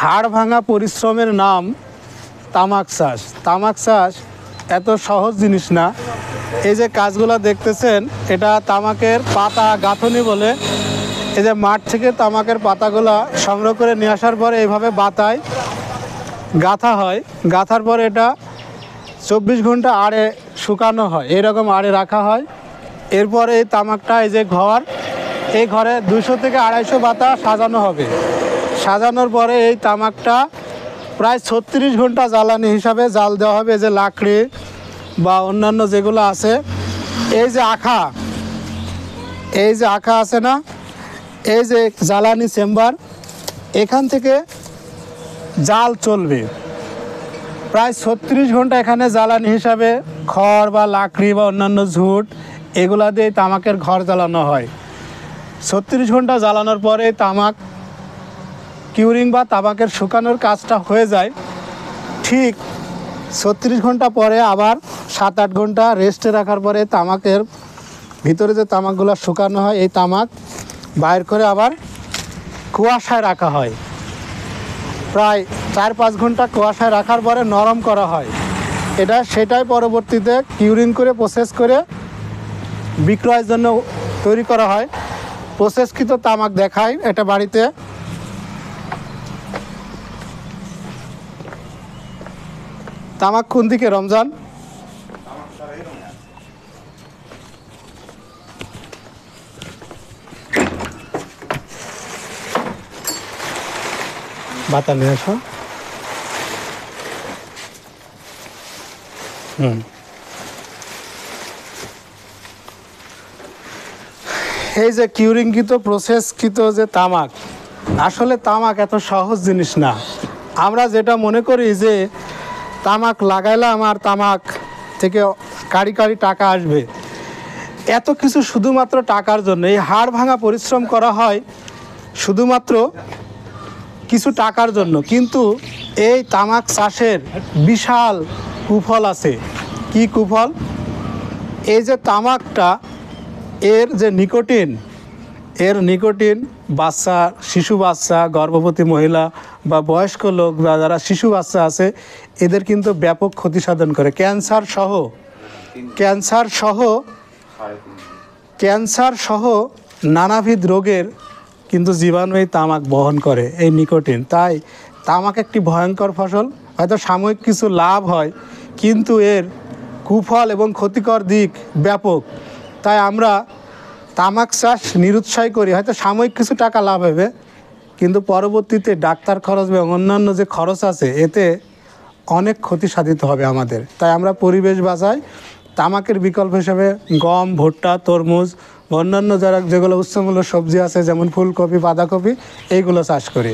হাড় ভাঙা পরিশ্রমের নাম তামাক চাষ। তামাক চাষ এত সহজ জিনিস না। এই যে কাজগুলো দেখতেছেন, এটা তামাকের পাতা গাঁথনি বলে। এই যে মাঠ থেকে তামাকের পাতাগুলো সংগ্রহ করে নিয়ে আসার পরে এইভাবে বাতায় গাঁথা হয়। গাঁথার পরে এটা 24 ঘন্টা আড়ে শুকানো হয়, এরকম আড়ে রাখা হয়। এরপরে এই তামাকটা, এই যে ঘর, এই ঘরে 200 থেকে 250 পাতা সাজানো হবে। সাজানোর পরে এই তামাকটা প্রায় 36 ঘন্টা জ্বালানি হিসাবে জাল দেওয়া হবে। এই যে লাকড়ি বা অন্যান্য যেগুলো আছে, এই যে আখা, এই যে আখা আছে না, এই যে জ্বালানি চেম্বার, এখান থেকে জাল চলবে প্রায় 36 ঘন্টা। এখানে জ্বালানি হিসাবে খড় বা লাকড়ি বা অন্যান্য ঝুট এগুলা দিয়ে তামাকের ঘর জ্বালানো হয়। 36 ঘন্টা জ্বালানোর পরে তামাক কিউরিং বা তামাকের শুকানোর কাজটা হয়ে যায়। ঠিক 36 ঘন্টা পরে আবার 7-8 ঘন্টা রেস্টে রাখার পরে তামাকের ভিতরে যে তামাকগুলো শুকানো হয়, এই তামাক বাইর করে আবার কুয়াশায় রাখা হয়। প্রায় 4-5 ঘন্টা কুয়াশায় রাখার পরে নরম করা হয়। সেটাই পরবর্তীতে কিউরিং করে প্রসেস করে বিক্রয়ের জন্য তৈরি করা হয়। প্রসেসকৃত তামাক দেখায় এটা বাড়িতে। তামাক কোন দিকে রমজান? বাতা নিয়ে আসো। এই যে কিউরিংকৃত প্রসেসকৃত যে তামাক, আসলে তামাক এত সহজ জিনিস না। আমরা যেটা মনে করি যে তামাক লাগাইলাম আর তামাক থেকে কাড়ি কাড়ি টাকা আসবে, এত কিছু শুধুমাত্র টাকার জন্য। এই হাড় ভাঙা পরিশ্রম করা হয় শুধুমাত্র কিছু টাকার জন্য। কিন্তু এই তামাক চাষের বিশাল কুফল আছে। কি কুফল? এই যে তামাকটা, এর যে নিকোটিন বাচ্চা, শিশু বাচ্চা, গর্ভবতী মহিলা বা বয়স্ক লোক বা যারা শিশু বাচ্চা আছে, এদের কিন্তু ব্যাপক ক্ষতি সাধন করে। ক্যান্সার সহ নানাবিধ রোগের কিন্তু জীবাণু এই তামাক বহন করে, এই নিকোটিন। তাই তামাক একটি ভয়ঙ্কর ফসল। হয়তো সাময়িক কিছু লাভ হয়, কিন্তু এর কুফল এবং ক্ষতিকর দিক ব্যাপক। তাই আমরা তামাক চাষ নিরুৎসাহ করি। হয়তো সাময়িক কিছু টাকা লাভ হবে, কিন্তু পরবর্তীতে ডাক্তার খরচ এবং অন্যান্য যে খরচ আছে, এতে অনেক ক্ষতি সাধিত হবে আমাদের। তাই আমরা পরিবেশ বাঁচাই। তামাকের বিকল্প হিসেবে গম, ভুট্টা, তরমুজ, অন্যান্য যেগুলো উচ্চমূল্য সবজি আছে, যেমন ফুলকপি, বাঁধাকপি, এইগুলো চাষ করি।